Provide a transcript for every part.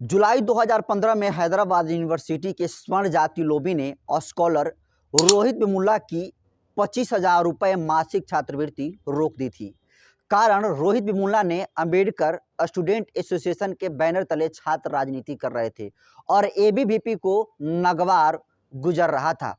जुलाई 2015 में हैदराबाद यूनिवर्सिटी के स्वर्ण जाति लोबी ने स्कॉलर रोहित वेमुला की 25,000 रुपये मासिक छात्रवृत्ति रोक दी थी। कारण रोहित वेमुला ने अंबेडकर स्टूडेंट एसोसिएशन के बैनर तले छात्र राजनीति कर रहे थे और एबीवीपी को नगवार गुजर रहा था।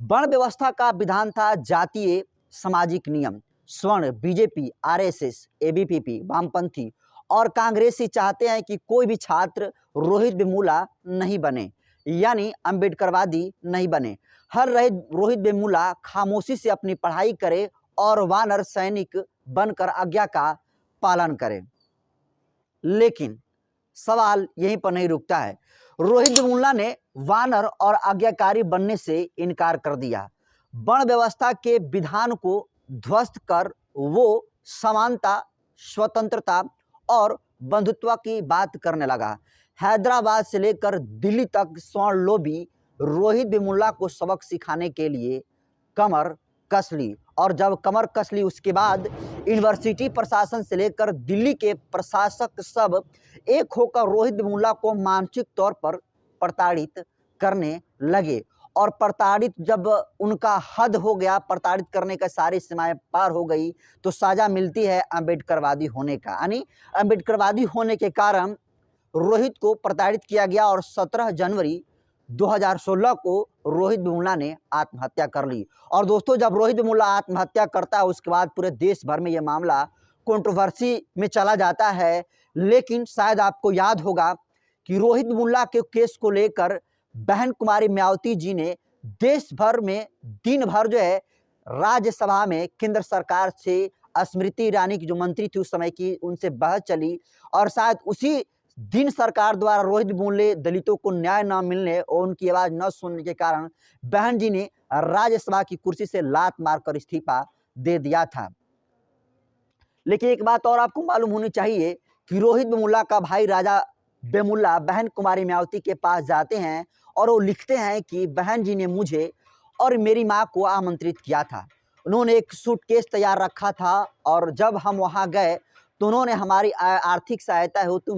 वर्ण व्यवस्था का विधान था जातीय सामाजिक नियम। स्वर्ण बीजेपी, आरएसएस, एबीवीपी, वामपंथी और कांग्रेसी चाहते हैं कि कोई भी छात्र रोहित वेमुला नहीं बने, यानी अंबेडकरवादी नहीं बने। हर रोहित वेमुला खामोशी से अपनी पढ़ाई करे और वानर सैनिक बनकर आज्ञा का पालन करे। लेकिन सवाल यहीं पर नहीं रुकता है। रोहित वेमुला ने वानर और आज्ञाकारी बनने से इनकार कर दिया। वर्ण व्यवस्था के विधान को ध्वस्त कर वो समानता, स्वतंत्रता और बंधुत्व की बात करने लगा। हैदराबाद से लेकर दिल्ली तक स्वर्ण लोबी रोहित वेमुला को सबक सिखाने के लिए कमर कस ली और जब कमर कस ली उसके बाद यूनिवर्सिटी प्रशासन से लेकर दिल्ली के प्रशासक सब एक होकर रोहित वेमुला को मानसिक तौर पर प्रताड़ित करने लगे। और प्रताड़ित जब उनका हद हो गया, प्रताड़ित करने का सारी सीमाएं पार हो गई, तो सजा मिलती है अम्बेडकरवादी होने का। यानी अम्बेडकरवादी होने के कारण रोहित को प्रताड़ित किया गया और 17 जनवरी 2016 को रोहित वेमुला ने आत्महत्या कर ली। और दोस्तों, जब रोहित वेमुला आत्महत्या करता है उसके बाद पूरे देश भर में यह मामला कंट्रोवर्सी में चला जाता है। लेकिन शायद आपको याद होगा कि रोहित वेमुला के केस को लेकर बहन कुमारी मायावती जी ने देश भर में दिन भर जो है राज्यसभा में केंद्र सरकार से स्मृति ईरानी की जो मंत्री थी उस समय की, उनसे बहस चली और शायद उसी दिन सरकार द्वारा रोहित वेमुला दलितों को न्याय न मिलने और उनकी आवाज न सुनने के कारण बहन जी ने राज्यसभा की कुर्सी से लात मारकर इस्तीफा दे दिया था। लेकिन एक बात और आपको मालूम होनी चाहिए कि रोहित वेमुला का भाई राजा वेमुला बहन कुमारी मायावती के पास जाते हैं और वो लिखते हैं कि बहन जी ने मुझे और मेरी माँ को आमंत्रित किया था। उन्होंने एक सूटकेस तैयार रखा था और जब हम वहाँ गए तो उन्होंने हमारी आर्थिक सहायता हो तो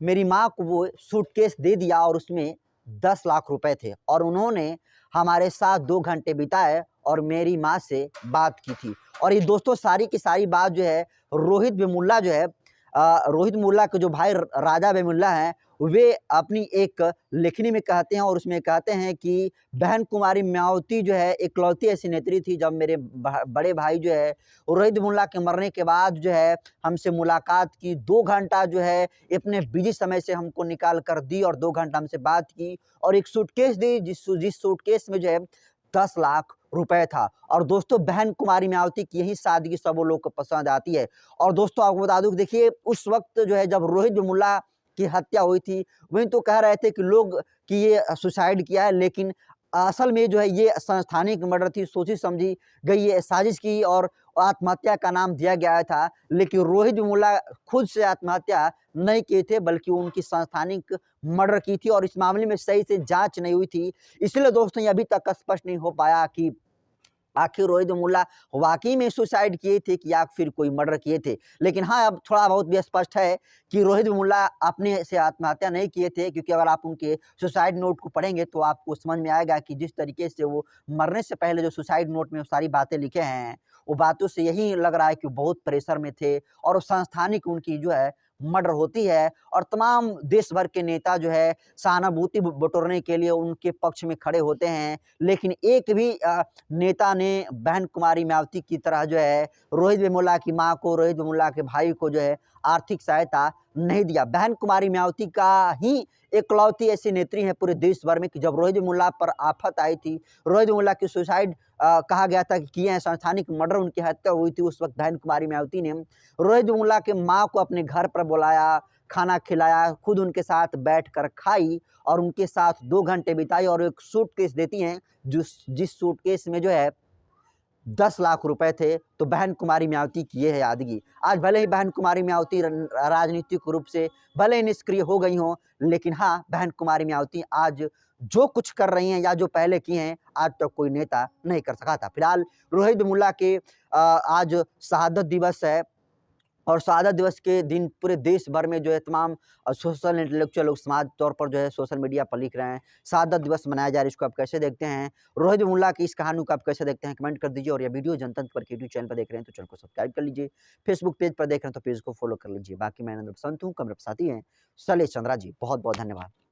मेरी माँ को वो सूटकेस दे दिया और उसमें 10 लाख रुपए थे और उन्होंने हमारे साथ 2 घंटे बिताए और मेरी माँ से बात की थी। और ये दोस्तों सारी की सारी बात जो है रोहित वेमुला जो है रोहित वेमुला के जो भाई राजा वेमुला हैं वे अपनी एक लेखनी में कहते हैं और उसमें कहते हैं कि बहन कुमारी मायावती जो है इकलौती ऐसी नेत्री थी जब मेरे बड़े भाई जो है रोहित वेमुला के मरने के बाद जो है हमसे मुलाकात की, 2 घंटा जो है इतने बिजी समय से हमको निकाल कर दी और 2 घंटा हमसे बात की और एक सूटकेस दी जिस सूटकेस में जो है 10 लाख रुपए था। और दोस्तों बहन कुमारी मायावती की यही सादगी सब लोग को पसंद आती है। और दोस्तों आपको बता दूं, देखिए उस वक्त जो है जब रोहित वेमुला की हत्या हुई थी वही तो कह रहे थे कि लोग कि ये सुसाइड किया है, लेकिन असल में जो है ये संस्थानिक मर्डर थी, सोची समझी गई ये साजिश की और आत्महत्या का नाम दिया गया था। लेकिन रोहित वेमुला खुद से आत्महत्या नहीं किए थे बल्कि उनकी संस्थानिक मर्डर की थी और इस मामले में सही से जांच नहीं हुई थी। इसलिए दोस्तों ये अभी तक स्पष्ट नहीं हो पाया कि आखिर रोहित वेमुला वाकई में सुसाइड किए थे कि या फिर कोई मर्डर किए थे। लेकिन हाँ, अब थोड़ा बहुत भी स्पष्ट है कि रोहित वेमुला अपने से आत्महत्या नहीं किए थे, क्योंकि अगर आप उनके सुसाइड नोट को पढ़ेंगे तो आपको समझ में आएगा कि जिस तरीके से वो मरने से पहले जो सुसाइड नोट में सारी बातें लिखे हैं वो बातों से यही लग रहा है कि बहुत प्रेशर में थे और संस्थानिक उनकी जो है मर्डर होती है और तमाम देश भर के नेता जो है सहानुभूति बटोरने के लिए उनके पक्ष में खड़े होते हैं। लेकिन एक भी नेता ने बहन कुमारी मायावती की तरह जो है रोहित वेमुला की मां को, रोहित वेमुला के भाई को जो है आर्थिक सहायता नहीं दिया। बहन कुमारी मायावती का ही इकलौती ऐसी नेत्री है पूरे देश भर में कि जब रोहित वेमुला पर आफत आई थी, रोहित वेमुला की सुसाइड कहा गया था कि किए हैं, संस्थानिक मर्डर उनकी हत्या हुई थी, उस वक्त बहन कुमारी मायावती ने रोहित वेमुला के माँ को अपने घर पर बुलाया, खाना खिलाया, खुद उनके साथ बैठकर खाई और उनके साथ 2 घंटे बिताई और एक सूटकेस देती हैं जिस सूटकेस में जो है 10 लाख रुपए थे। तो बहन कुमारी मायावती की ये है यादगी। आज भले ही बहन कुमारी मायावती राजनीतिक रूप से भले ही निष्क्रिय हो गई हों, लेकिन हाँ, बहन कुमारी मायावती आज जो कुछ कर रही हैं या जो पहले किए हैं आज तक कोई नेता नहीं कर सका था। फिलहाल रोहित वेमुला के आज शहादत दिवस है और शहादत दिवस के दिन पूरे देश भर में जो है तमाम सोशल इंटेलेक्चुअल लोग समाज तौर पर जो है सोशल मीडिया पर लिख रहे हैं, शहादत दिवस मनाया जा रहा है, इसको आप कैसे देखते हैं? रोहित वेमुला की इस कहानी को आप कैसे देखते हैं? कमेंट कर दीजिए और ये वीडियो जनतंत्र पर के यूट्यूब चैनल पर देख रहे हैं तो चैनल को सब्सक्राइब कर लीजिए, फेसबुक पेज पर देख रहे हैं तो पेज को फॉलो कर लीजिए। बाकी मैं नरेंद्र बसंत हूँ, कैमरा पे साथी हैं शैलेश चंद्रा जी। बहुत-बहुत धन्यवाद।